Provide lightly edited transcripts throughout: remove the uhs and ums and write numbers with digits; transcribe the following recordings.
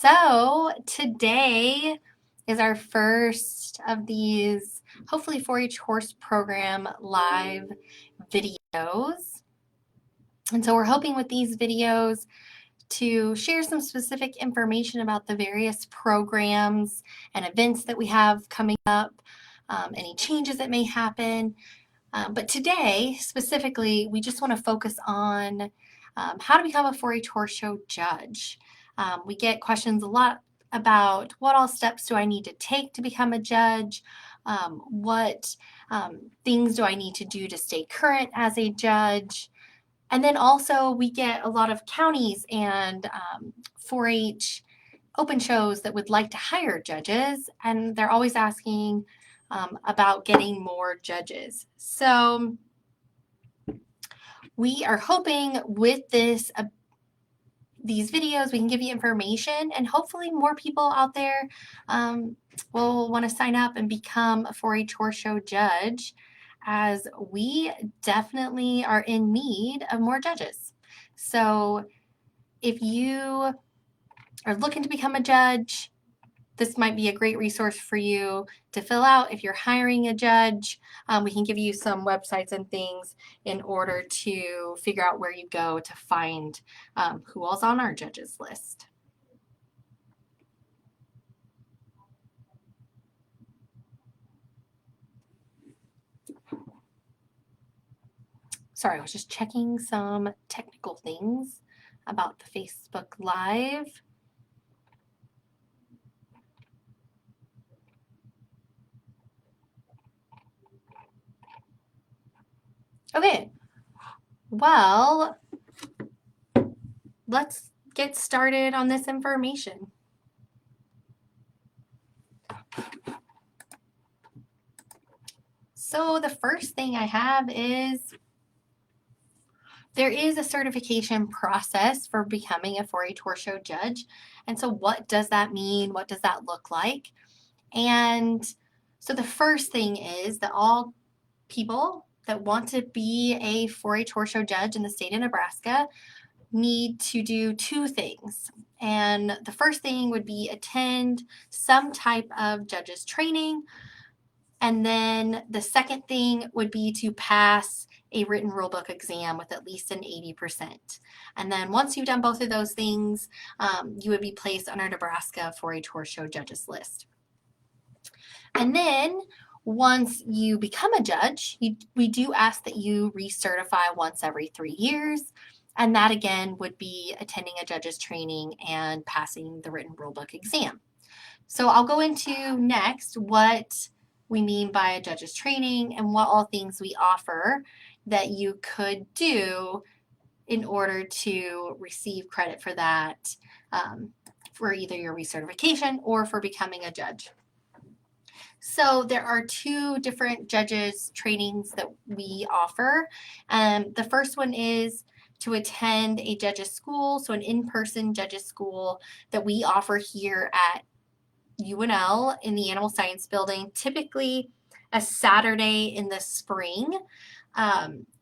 So today is our first of these, hopefully 4-H horse program live videos. And so we're hoping with these videos to share some specific information about the various programs and events that we have coming up, any changes that may happen. But today, specifically, we just want to focus on how to become a 4-H horse show judge. We get questions a lot about what all steps do I need to take to become a judge? What things do I need to do to stay current as a judge? And then also we get a lot of counties and 4-H open shows that would like to hire judges, and they're always asking about getting more judges. So we are hoping with these videos we can give you information, and hopefully more people out there will want to sign up and become a 4-H horse show judge, as we definitely are in need of more judges. So if you are looking to become a judge, this might be a great resource for you to fill out. If you're hiring a judge, we can give you some websites and things in order to figure out where you go to find who all's on our judges list. Sorry, I was just checking some technical things about the Facebook Live. Okay, well, let's get started on this information. So the first thing I have is there is a certification process for becoming a 4-H horse show judge. And so what does that mean? What does that look like? And so the first thing is that all people that want to be a 4-H horse show judge in the state of Nebraska need to do two things. And the first thing would be attend some type of judges training. And then the second thing would be to pass a written rulebook exam with at least an 80%. And then once you've done both of those things, you would be placed on our Nebraska 4-H horse show judges list. And then once you become a judge, we do ask that you recertify once every 3 years. And that again would be attending a judge's training and passing the written rulebook exam. So I'll go into next what we mean by a judge's training and what all things we offer that you could do in order to receive credit for that, for either your recertification or for becoming a judge. So there are two different judges trainings that we offer. The first one is to attend a judges school, so an in-person judges school that we offer here at UNL in the Animal Science Building, typically a Saturday in the spring.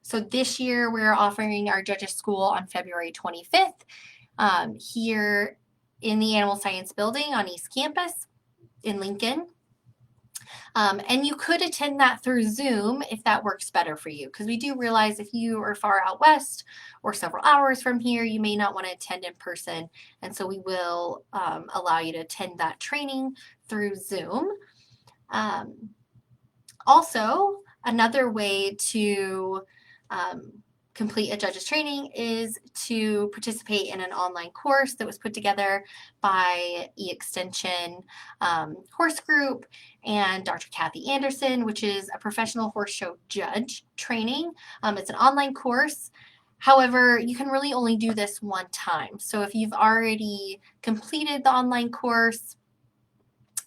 So this year we're offering our judges school on February 25th here in the Animal Science Building on East Campus in Lincoln. And you could attend that through Zoom if that works better for you, because we do realize if you are far out west or several hours from here, you may not want to attend in person. And so we will allow you to attend that training through Zoom. Also, another way to complete a judge's training is to participate in an online course that was put together by eXtension Horse Group and Dr. Kathy Anderson, which is a professional horse show judge training. It's an online course. However, you can really only do this one time. So if you've already completed the online course,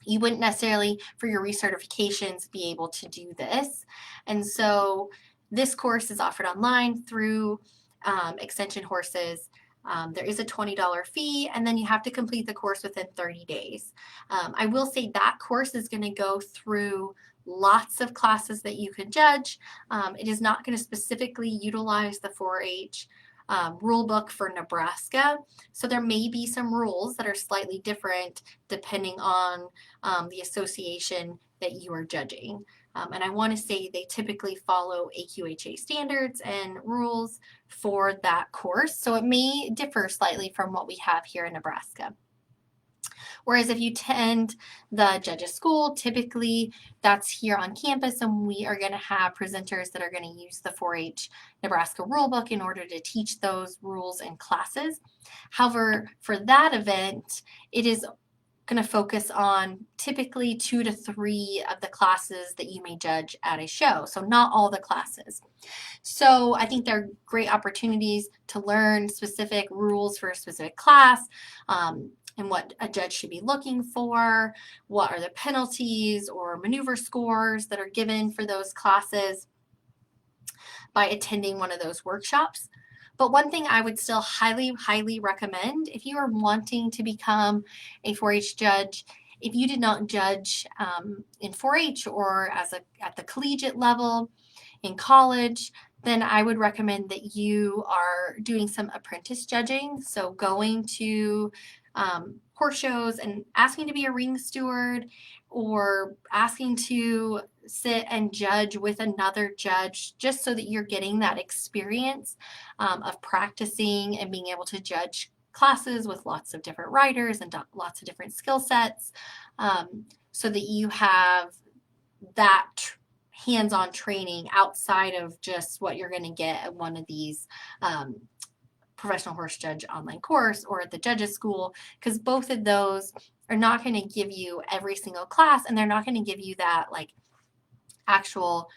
you wouldn't necessarily, for your recertifications, be able to do this. And so this course is offered online through Extension Horses. There is a $20 fee, and then you have to complete the course within 30 days. I will say that course is going to go through lots of classes that you can judge. It is not going to specifically utilize the 4-H rule book for Nebraska. So there may be some rules that are slightly different depending on the association that you are judging. And I want to say they typically follow AQHA standards and rules for that course. So it may differ slightly from what we have here in Nebraska. Whereas if you attend the judges school, typically that's here on campus, and we are going to have presenters that are going to use the 4-H Nebraska rulebook in order to teach those rules and classes. However, for that event, it is going to focus on typically 2 to 3 of the classes that you may judge at a show. So not all the classes. So I think they're great opportunities to learn specific rules for a specific class, and what a judge should be looking for, what are the penalties or maneuver scores that are given for those classes by attending one of those workshops. But one thing I would still highly recommend if you are wanting to become a 4-H judge, if you did not judge in 4-H or at the collegiate level in college, then I would recommend that you are doing some apprentice judging. So going to horse shows and asking to be a ring steward, or asking to sit and judge with another judge, just so that you're getting that experience of practicing and being able to judge classes with lots of different riders and lots of different skill sets, so that you have that hands-on training outside of just what you're going to get at one of these professional horse judge online course or at the judges school, because both of those are not going to give you every single class, and they're not going to give you that like actual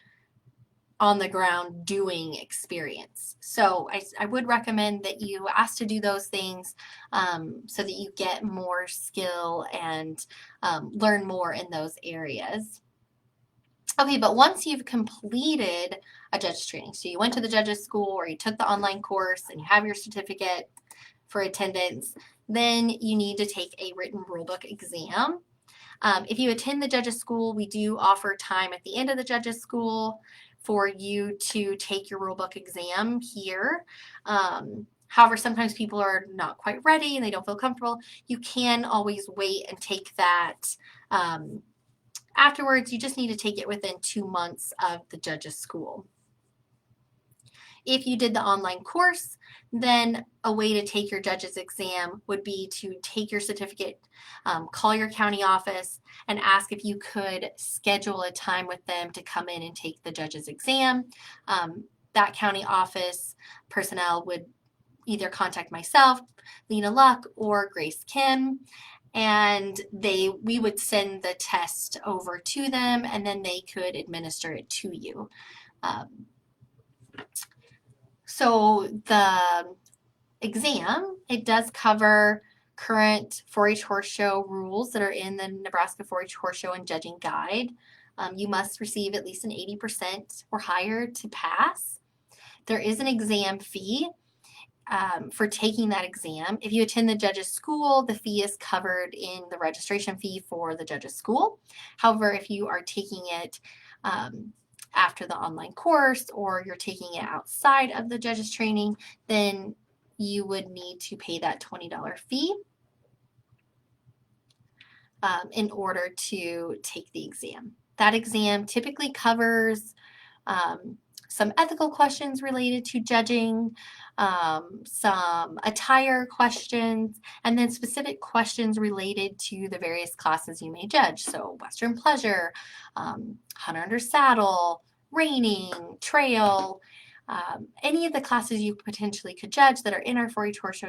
on the ground doing experience. So I would recommend that you ask to do those things so that you get more skill and learn more in those areas. Okay, but once you've completed a judge training, so you went to the judges school or you took the online course and you have your certificate for attendance, then you need to take a written rulebook exam. If you attend the judges school, we do offer time at the end of the judges school for you to take your rulebook exam here. However, sometimes people are not quite ready and they don't feel comfortable. You can always wait and take that afterwards. You just need to take it within 2 months of the judges school. If you did the online course, then a way to take your judges exam would be to take your certificate, call your county office, and ask if you could schedule a time with them to come in and take the judges exam. That county office personnel would either contact myself, Lena Luck, or Grace Kim, and we would send the test over to them, and then they could administer it to you. So the exam, it does cover current 4-H horse show rules that are in the Nebraska 4-H horse show and judging guide. You must receive at least an 80% or higher to pass. There is an exam fee for taking that exam. If you attend the judges school, the fee is covered in the registration fee for the judges school. However, if you are taking it after the online course, or you're taking it outside of the judges training, then you would need to pay that $20 fee in order to take the exam. That exam typically covers some ethical questions related to judging, some attire questions, and then specific questions related to the various classes you may judge. So Western pleasure, hunter under saddle, reining, trail, any of the classes you potentially could judge that are in our 4-H horse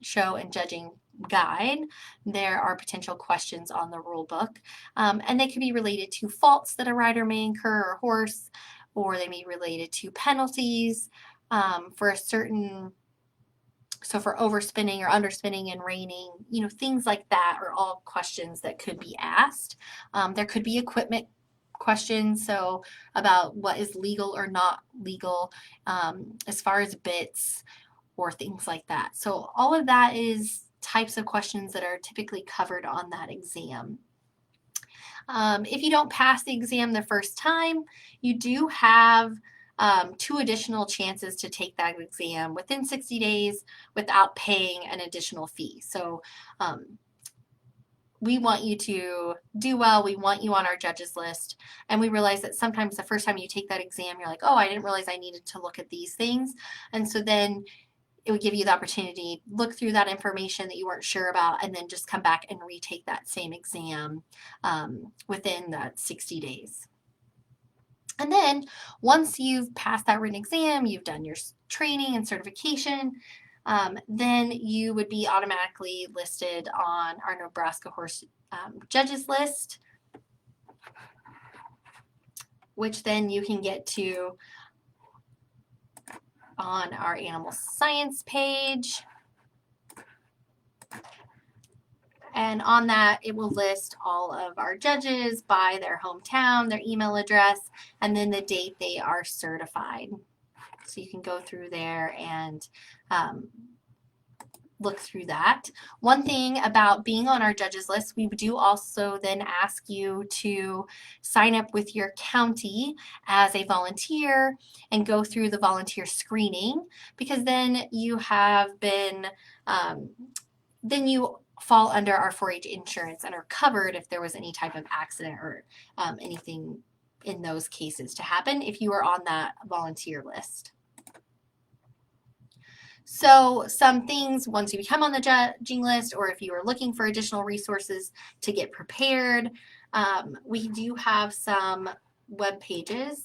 show and judging guide. There are potential questions on the rule book, and they could be related to faults that a rider may incur or horse, or they may be related to penalties for a certain, so for overspinning or underspinning and reining, things like that are all questions that could be asked. There could be equipment questions, so about what is legal or not legal as far as bits or things like that. So all of that is types of questions that are typically covered on that exam. If you don't pass the exam the first time, you do have 2 additional chances to take that exam within 60 days without paying an additional fee. So we want you to do well. We want you on our judges list. And we realize that sometimes the first time you take that exam, you're like, oh, I didn't realize I needed to look at these things. And so then it would give you the opportunity to look through that information that you weren't sure about and then just come back and retake that same exam within that 60 days. And then once you've passed that written exam, you've done your training and certification, then you would be automatically listed on our Nebraska horse judges list, which then you can get to on our animal science page. And on that, it will list all of our judges by their hometown, their email address, and then the date they are certified. So you can go through there and look through that. One thing about being on our judges list, we do also then ask you to sign up with your county as a volunteer and go through the volunteer screening, because then you have been, then you fall under our 4-H insurance and are covered if there was any type of accident or anything in those cases to happen if you are on that volunteer list. So some things, once you become on the judging list, or if you are looking for additional resources to get prepared, we do have some web pages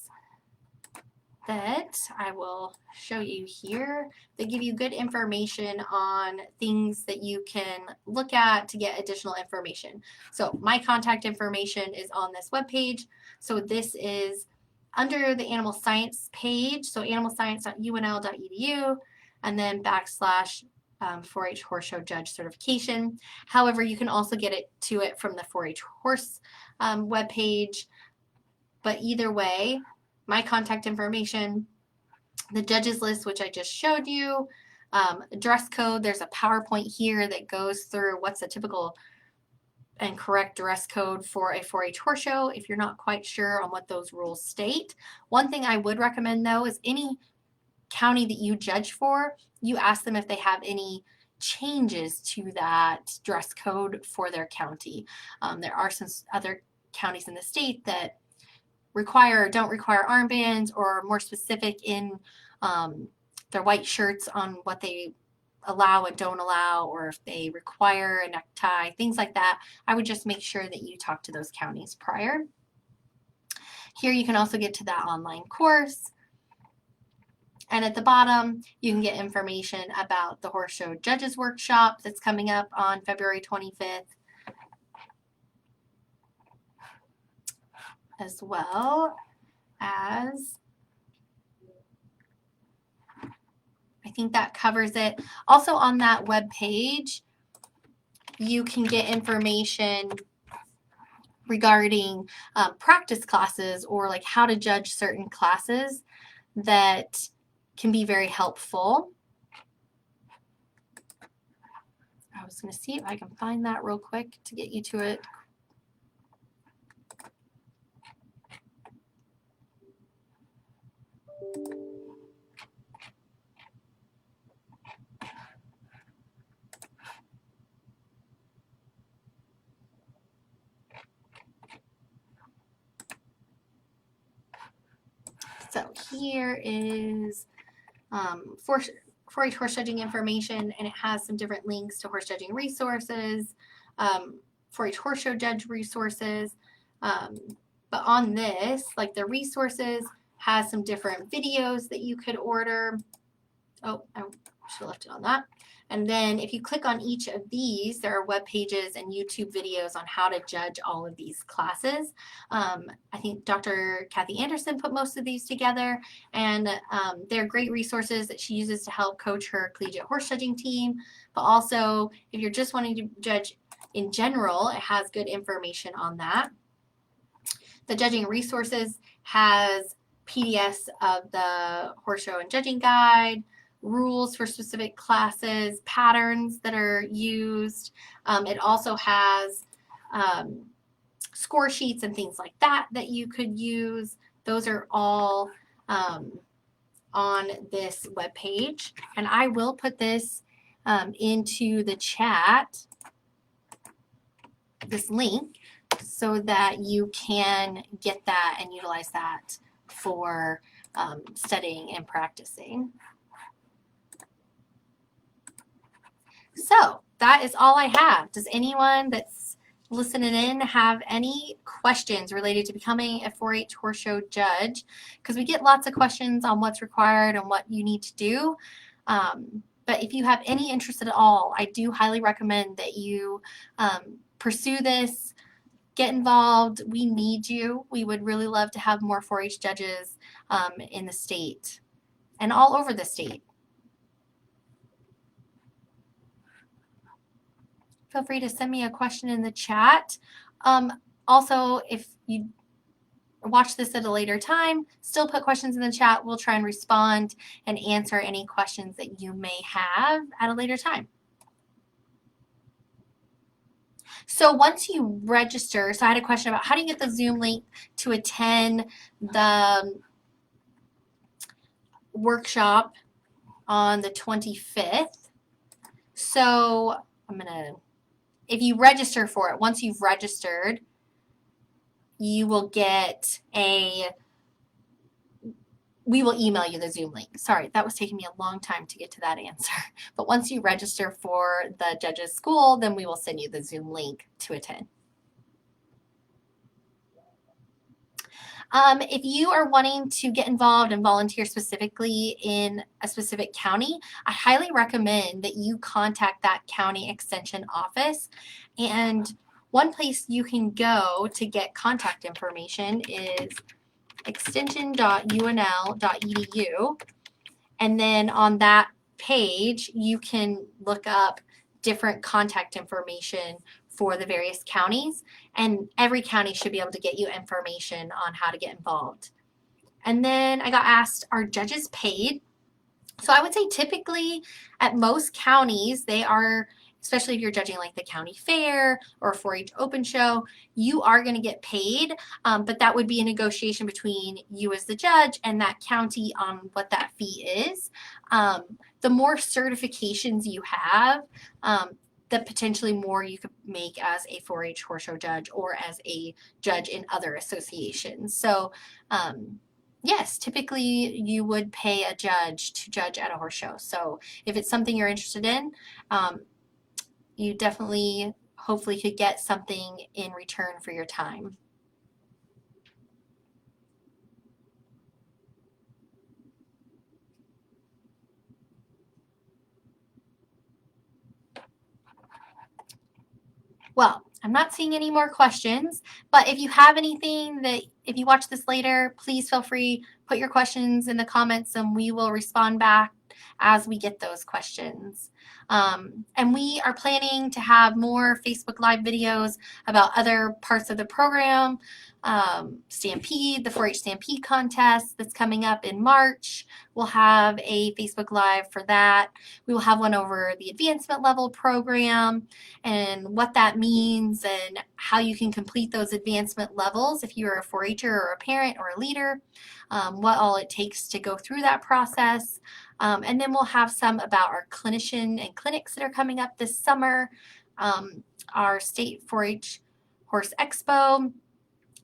that I will show you here that give you good information on things that you can look at to get additional information. So my contact information is on this web page. So this is under the animal science page, so animalscience.unl.edu, and then / 4-H Horse Show Judge Certification. However, you can also get it from the 4-H Horse webpage. But either way, my contact information, the judges list, which I just showed you, dress code, there's a PowerPoint here that goes through what's the typical and correct dress code for a 4-H horse show if you're not quite sure on what those rules state. One thing I would recommend, though, is any county that you judge for, you ask them if they have any changes to that dress code for their county. There are some other counties in the state that require or don't require armbands, or more specific in their white shirts on what they allow and don't allow, or if they require a necktie, things like that. I would just make sure that you talk to those counties prior. Here you can also get to that online course. And at the bottom, you can get information about the Horse Show Judges Workshop that's coming up on February 25th, as well as, I think that covers it. Also on that web page, you can get information regarding practice classes, or like how to judge certain classes that can be very helpful. I was going to see if I can find that real quick to get you to it. So here is 4-H horse judging information, and it has some different links to horse judging resources, 4-H horse show judge resources. But on this, like the resources, has some different videos that you could order. Oh, I should have left it on that. And then if you click on each of these, there are web pages and YouTube videos on how to judge all of these classes. I think Dr. Kathy Anderson put most of these together, and they're great resources that she uses to help coach her collegiate horse judging team. But also, if you're just wanting to judge in general, it has good information on that. The judging resources has PDFs of the horse show and judging guide, rules for specific classes, patterns that are used. It also has score sheets and things like that that you could use. Those are all on this webpage, and I will put this into the chat, this link, so that you can get that and utilize that for studying and practicing. So that is all I have. Does anyone that's listening in have any questions related to becoming a 4-H horse show judge? Because we get lots of questions on what's required and what you need to do. But if you have any interest at all, I do highly recommend that you pursue this, get involved. We need you. We would really love to have more 4-H judges in the state and all over the state. Feel free to send me a question in the chat. Also, if you watch this at a later time, still put questions in the chat. We'll try and respond and answer any questions that you may have at a later time. So once you register, so I had a question about how do you get the Zoom link to attend the workshop on the 25th. So if you register for it, once you've registered, you will get we will email you the Zoom link. Sorry, that was taking me a long time to get to that answer. But once you register for the judges school, then we will send you the Zoom link to attend. If you are wanting to get involved and volunteer specifically in a specific county, I highly recommend that you contact that county extension office. And one place you can go to get contact information is extension.unl.edu. And then on that page, you can look up different contact information for the various counties, and every county should be able to get you information on how to get involved. And then I got asked, are judges paid? So I would say typically at most counties, they are, especially if you're judging like the county fair or a 4-H open show, you are going to get paid, but that would be a negotiation between you as the judge and that county on what that fee is. The more certifications you have, the potentially more you could make as a 4-H horse show judge or as a judge in other associations. So yes, typically you would pay a judge to judge at a horse show. So if it's something you're interested in, you definitely hopefully could get something in return for your time. Well, I'm not seeing any more questions, but if you have anything that, if you watch this later, please feel free, put your questions in the comments and we will respond back as we get those questions. And we are planning to have more Facebook Live videos about other parts of the program. Stampede, the 4-H Stampede contest that's coming up in March. We'll have a Facebook Live for that. We will have one over the advancement level program and what that means and how you can complete those advancement levels if you're a 4-H'er or a parent or a leader, what all it takes to go through that process. And then we'll have some about our clinician and clinics that are coming up this summer, our state 4-H horse expo,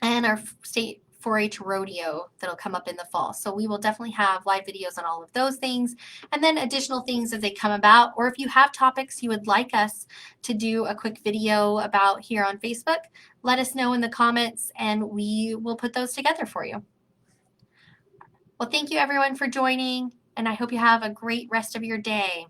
and our state 4-H rodeo that'll come up in the fall. So we will definitely have live videos on all of those things and then additional things as they come about. Or if you have topics you would like us to do a quick video about here on Facebook, let us know in the comments and we will put those together for you. Well, thank you everyone for joining, and I hope you have a great rest of your day.